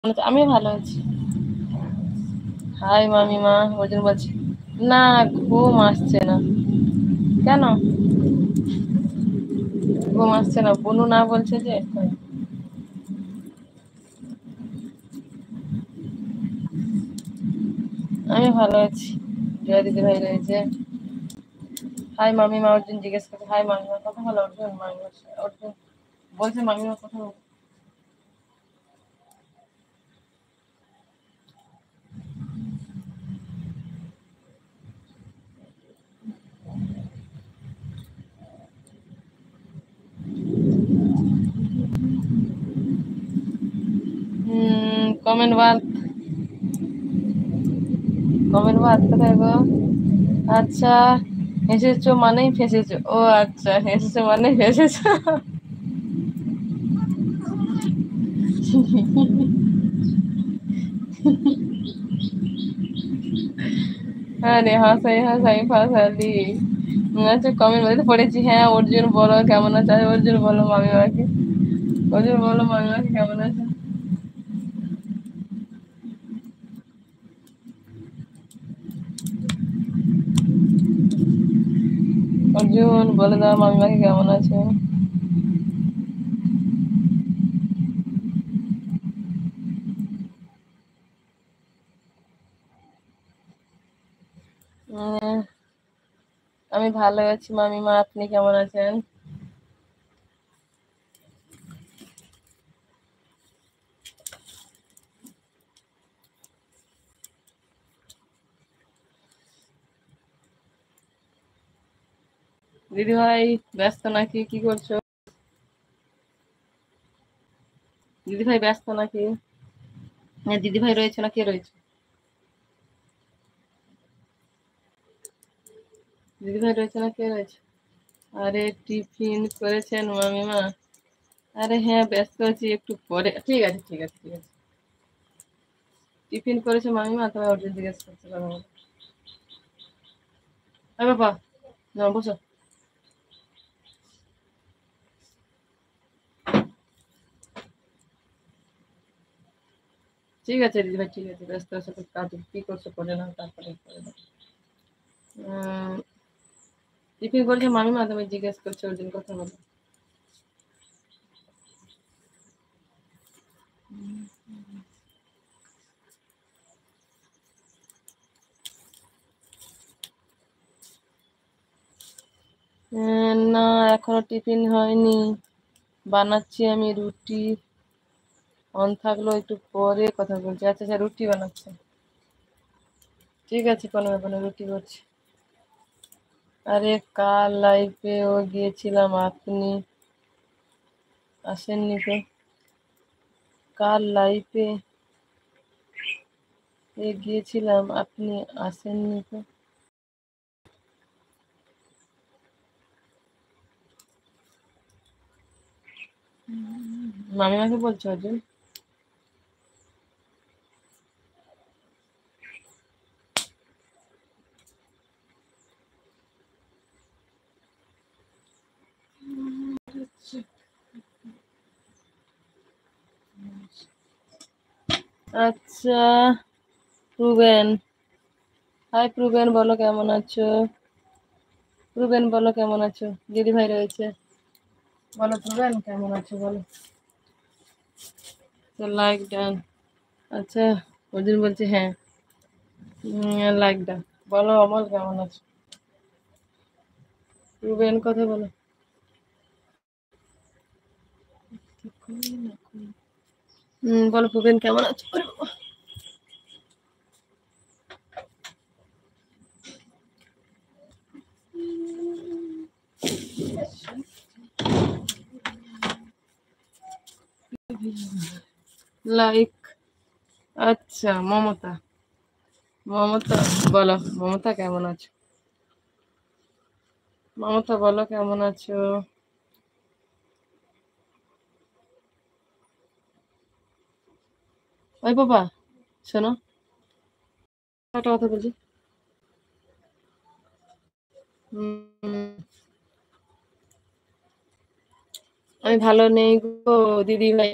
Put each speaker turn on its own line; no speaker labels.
আমি ভালো আছি। হাই মামিমা, ওজন বলছি। না, ঘুম আসছে না। কেন ঘুম আসছে না? বুনু না বলছে যে। আমি ভালো আছি। জয়া দিদি ভাই রয়েছে। হাই মামিমা, অর্জুন জিজ্ঞেস করছে। হাই মামিমা, কথা বলো অর্জুন। মামিমা অর্জুন বলছে মামিমা কথা বলো। কমেন্ট বাদ। কমেন্ট বাদ কোথায় গো? আচ্ছা, হেসেছো মানেই ফেসেছো। ও আচ্ছা, হেসেছো মানেই ফেসেছো। আরে হাসাই হাসাই ফাঁসালি। আচ্ছা, কমেন্ট বলতে পড়েছি। হ্যাঁ, অর্জুন বলো কেমন আছে? অর্জুন বলো মামিমাকে। অর্জুন বলো মামিমাকে কেমন আছে? অর্জুন বলে দাও মামিমাকে কেমন আছে? উম, আমি ভালো আছি মামিমা, আপনি কেমন আছেন? দিদি ভাই ব্যস্ত নাকি? কি করছো? দিদি ভাই ব্যস্ত নাকি? হ্যাঁ, দিদি ভাই রয়েছে না কে রয়েছে? দিদি ভাই রয়েছে না কে রয়েছে? আরে টিফিন করেছেন মামিমা? আরে হ্যাঁ, ব্যস্ত আছি, একটু পরে। ঠিক আছে ঠিক আছে ঠিক আছে। টিফিন করেছে মামিমা, তোমায় অর্জুন জিজ্ঞেস করছে কথা বলো। আরে বাবা, না বসো। ঠিক আছে দিদি ভাই, ঠিক আছে, ব্যস্ত আছে তো, কাজ কি করছো করে নাও, তারপরে করে দাও। উম, টিফিন করেছে মামিমা, তুমি জিজ্ঞেস করছো অর্জুন কথা বলো। না, এখনো টিফিন হয়নি। বানাচ্ছি আমি রুটি। অন থাকলো, একটু পরে কথা বলছি। আচ্ছা আচ্ছা, রুটি বানাচ্ছে। ঠিক আছে, কোনো ব্যাপার না, রুটি করছি। আরে কাল লাইফে ও গিয়েছিলাম, আপনি আসেননি তো। কাল লাইফে গিয়েছিলাম, আপনি আসেননি তো। মামিমাকে বলছো অর্জুন? আচ্ছা, প্রুবেন। হাই প্রুবেন, বলো কেমন আছো? প্রুবেন বলো কেমন আছো? দিদি ভাই রয়েছে। বলো প্রুবেন কেমন আছো বলো। তো লাইক ডান। আচ্ছা, অর্জুন বলছে হ্যাঁ। Like done. বলো অমল কেমন আছো? প্রুবেন কথা বলো। বলো প্রুবেন কেমন আছো? লাইক। আচ্ছা, মমতা। মমতা বলো, মমতা কেমন আছো? মমতা বলো কেমন আছো? ওই বাবা, শোনো, একটা কথা বলছি। উম, আমি ভালো নেই গো দিদি ভাই।